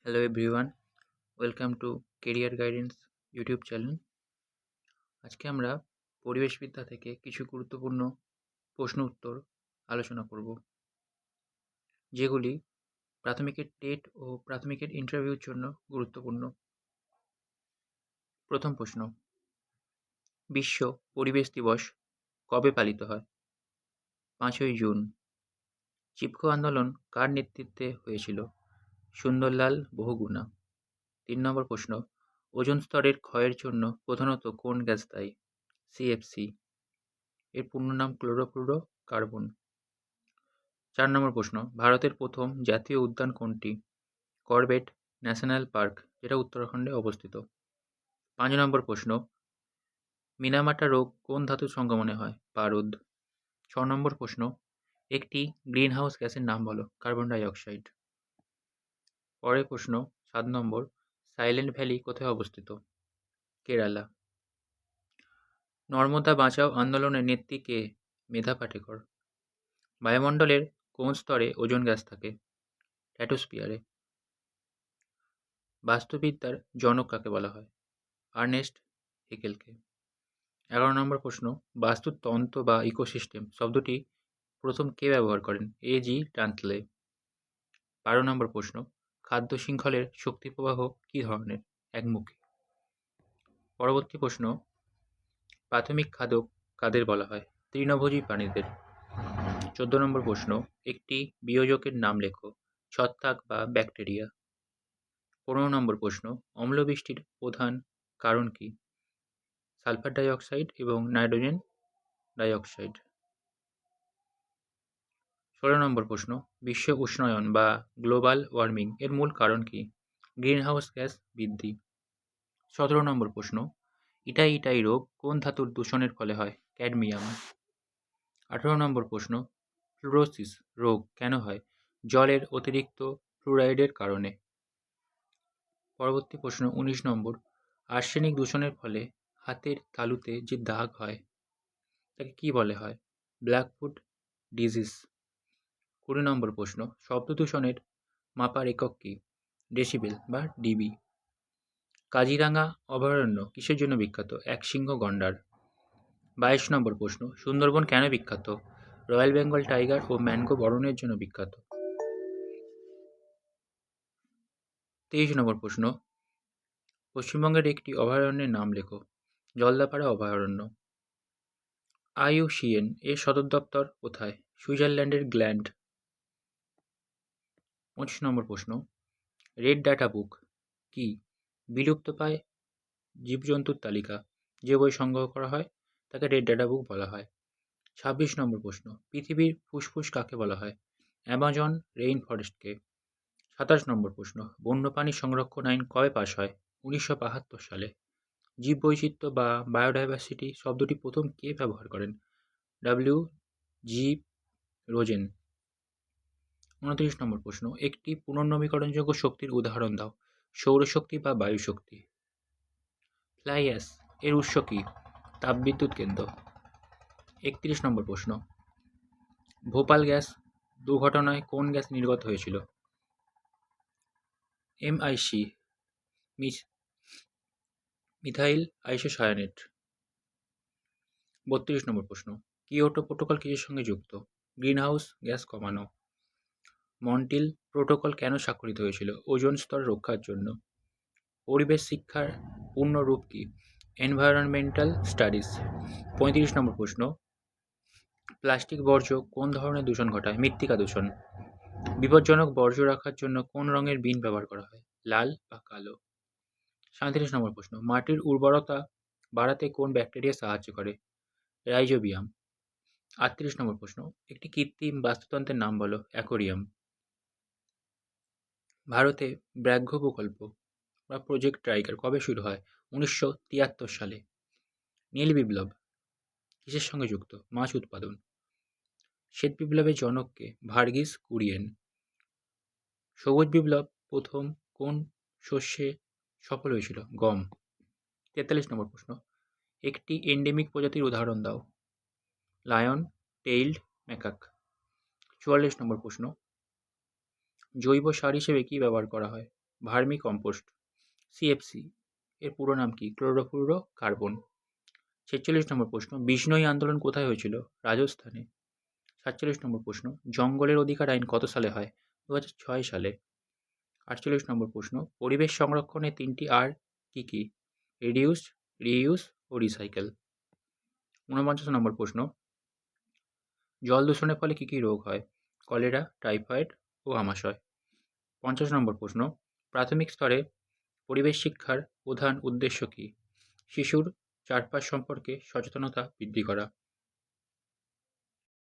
Hello everyone, welcome to career guidance YouTube channel. আজকে আমরা পরিবেশবিদ্যা থেকে কিছু গুরুত্বপূর্ণ প্রশ্ন উত্তর আলোচনা করব, যেগুলি প্রাথমিকের টেট ও প্রাথমিকের ইন্টারভিউর জন্য গুরুত্বপূর্ণ। প্রথম প্রশ্ন, বিশ্ব পরিবেশ দিবস কবে পালিত হয়? 5ই জুন। চিপকো আন্দোলন কার নেতৃত্বে হয়েছিল? সুন্দরলাল বহুগুণা। 3 নম্বর প্রশ্ন, ওজোন স্তরের ক্ষয়ের জন্য প্রধানত কোন গ্যাস দায়ী? সিএফসি। এর পূর্ণ নাম ক্লোরোফ্লুরো কার্বন। 4 নম্বর প্রশ্ন, ভারতের প্রথম জাতীয় উদ্যান কোনটি? করবেট ন্যাশনাল পার্ক, যেটা উত্তরাখণ্ডে অবস্থিত। 5 নম্বর প্রশ্ন, মিনামাটা রোগ কোন ধাতুর সংগমনে হয়? পারদ। 6 নম্বর প্রশ্ন, একটি গ্রিনহাউস গ্যাসের নাম বলো। Carbon die oxide. পরের প্রশ্ন 7 নম্বর, সাইলেন্ট ভ্যালি কোথায় অবস্থিত? কেরালা। নর্মদা বাঁচাও আন্দোলনের নেত্রী কে? মেধা পাটেকর। বায়ুমণ্ডলের কোন স্তরে ওজোন গ্যাস থাকে? স্ট্র্যাটোস্ফিয়ারে। বাস্তুবিদ্যার জনক কাকে বলা হয়? আর্নেস্ট হেকেলকে। 11 নম্বর প্রশ্ন, বাস্তুতন্ত্র বা ইকোসিস্টেম শব্দটি প্রথম কে ব্যবহার করেন? এ.জি. টান্টলে। 12 নম্বর প্রশ্ন, খাদ্য শৃঙ্খলের শক্তি প্রবাহ কী ধরনের? একমুখী। পরবর্তী প্রশ্ন, প্রাথমিক খাদক কাদের বলা হয়? তৃণভোজী প্রাণীদের। 14 নম্বর প্রশ্ন, একটি বিয়োজকের নাম লেখো। ছত্রাক বা ব্যাকটেরিয়া। 15 নম্বর প্রশ্ন, অম্লবৃষ্টির প্রধান কারণ কি? সালফার ডাই অক্সাইড এবং নাইট্রোজেন ডাই অক্সাইড। 16 নম্বর প্রশ্ন, বিশ্ব উষ্ণায়ন বা গ্লোবাল ওয়ার্মিং এর মূল কারণ কি? গ্রিনহাউস গ্যাস বৃদ্ধি। 17 নম্বর প্রশ্ন, ইটাই ইটাই রোগ কোন ধাতুর দূষণের ফলে হয়? ক্যাডমিয়াম। 18 নম্বর প্রশ্ন, ফ্লুরোসিস রোগ কেন হয়? জলের অতিরিক্ত ফ্লুরাইডের কারণে। পরবর্তী প্রশ্ন 19 নম্বর, আর্সেনিক দূষণের ফলে হাতের তালুতে যে দাগ হয় তাকে কি বলে হয়? Blackfoot disease. 20 নম্বর প্রশ্ন, শব্দ দূষণের মাপার একক কি? ডেসিবেল বা ডিবি। কাজিরাঙা অভয়ারণ্য কিসের জন্য বিখ্যাত? একশৃঙ্গ গন্ডার। 22 নম্বর প্রশ্ন, সুন্দরবন কেন বিখ্যাত? রয়্যাল বেঙ্গল টাইগার ও ম্যানগ্রোভ অরণ্যের জন্য বিখ্যাত। 23 নম্বর প্রশ্ন, পশ্চিমবঙ্গের একটি অভয়ারণ্যের নাম লেখো। জলদাপাড়া অভয়ারণ্য। IUCN এর সদর দপ্তর কোথায়? সুইজারল্যান্ডের গ্ল্যান্ড। 25 নম্বর প্রশ্ন, রেড ডাটা বুক কি? বিলুপ্তপ্রায় জীবজন্তুর তালিকা। যে বই সংগ্রহ করা হয় তাকে রেড ডাটা বুক বলা হয়। 26 নম্বর প্রশ্ন, পৃথিবীর ফুসফুস কাকে বলা হয়? Amazon rain ফরেস্টকে। 27 নম্বর প্রশ্ন, বন্যপ্রাণী সংরক্ষণ আইন কবে পাশ হয়? 1972 সালে। জীববৈচিত্র্য বা বায়োডাইভার্সিটি শব্দটি প্রথম কে ব্যবহার করেন? W.G. রোজেন। 29 নম্বর প্রশ্ন, একটি পুনর্নবীকরণযোগ্য শক্তির উদাহরণ দাও। সৌরশক্তি বা বায়ুশক্তি। ফ্লাই অ্যাশ এর উৎস কি? তাপবিদ্যুৎ কেন্দ্র। 31 নম্বর প্রশ্ন, ভোপাল গ্যাস দুর্ঘটনায় কোন গ্যাস নির্গত হয়েছিল? MIC methyl isocyanate. 32 নম্বর প্রশ্ন, কিয়োটো প্রোটোকল কিসের সঙ্গে যুক্ত? গ্রিনহাউস গ্যাস কমানো। মন্ট্রিল প্রোটোকল কেন স্বাক্ষরিত হয়েছিল? ওজোন স্তর রক্ষার জন্য। পরিবেশ শিক্ষার পূর্ণ রূপ কি? Environmental studies. 35 নম্বর প্রশ্ন, প্লাস্টিক বর্জ্য কোন ধরনের দূষণ ঘটায়? মৃত্তিকা দূষণ। বিপজ্জনক বর্জ্য রাখার জন্য কোন রঙের বিন ব্যবহার করা হয়? লাল বা কালো। 37 নম্বর প্রশ্ন, মাটির উর্বরতা বাড়াতে কোন ব্যাকটেরিয়া সাহায্য করে? রাইজোবিয়াম। 38 নম্বর প্রশ্ন, একটি কৃত্রিম বাস্তুতন্ত্রের নাম বলো। অ্যাকোরিয়াম। ভারতে ব্যাঘ্র প্রকল্প বা প্রজেক্ট টাইগার কবে শুরু হয়? 1973 সালে। নীল বিপ্লব কিসের সঙ্গে যুক্ত? মাছ উৎপাদন। শ্বেত বিপ্লবের জনককে? ভার্গিস কুরিয়েন। সবুজ বিপ্লব প্রথম কোন শস্যে সফল হয়েছিল? গম। 43 নম্বর প্রশ্ন, একটি এন্ডেমিক প্রজাতির উদাহরণ দাও। Lion tailed macaque. 44 নম্বর প্রশ্ন, জৈব সার হিসেবে কি ব্যবহার করা হয়? Vermi compost. সিএফসি এর পুরো নাম কি? Chlorofluoro carbon. ৪৬ নম্বর প্রশ্ন, বিষ্ণোই আন্দোলন কোথায় হয়েছিল? রাজস্থানে। ৪৭ নম্বর প্রশ্ন, জঙ্গলের অধিকার আইন কত সালে হয়? ২০০৬ সালে। ৪৮ নম্বর প্রশ্ন, পরিবেশ সংরক্ষণের ৩টি আর কি কি? রিডিউস, রিইউজ ও রিসাইকেল। ৪৯ নম্বর প্রশ্ন, জল দূষণের ফলে কি কি রোগ হয়? কলেরা, টাইফয়েড ও আমাশয়। ৫০ নম্বর প্রশ্ন, প্রাথমিক স্তরে পরিবেশ শিক্ষার প্রধান উদ্দেশ্য কি? শিশুর চারপাশ সম্পর্কে সচেতনতা বৃদ্ধি করা।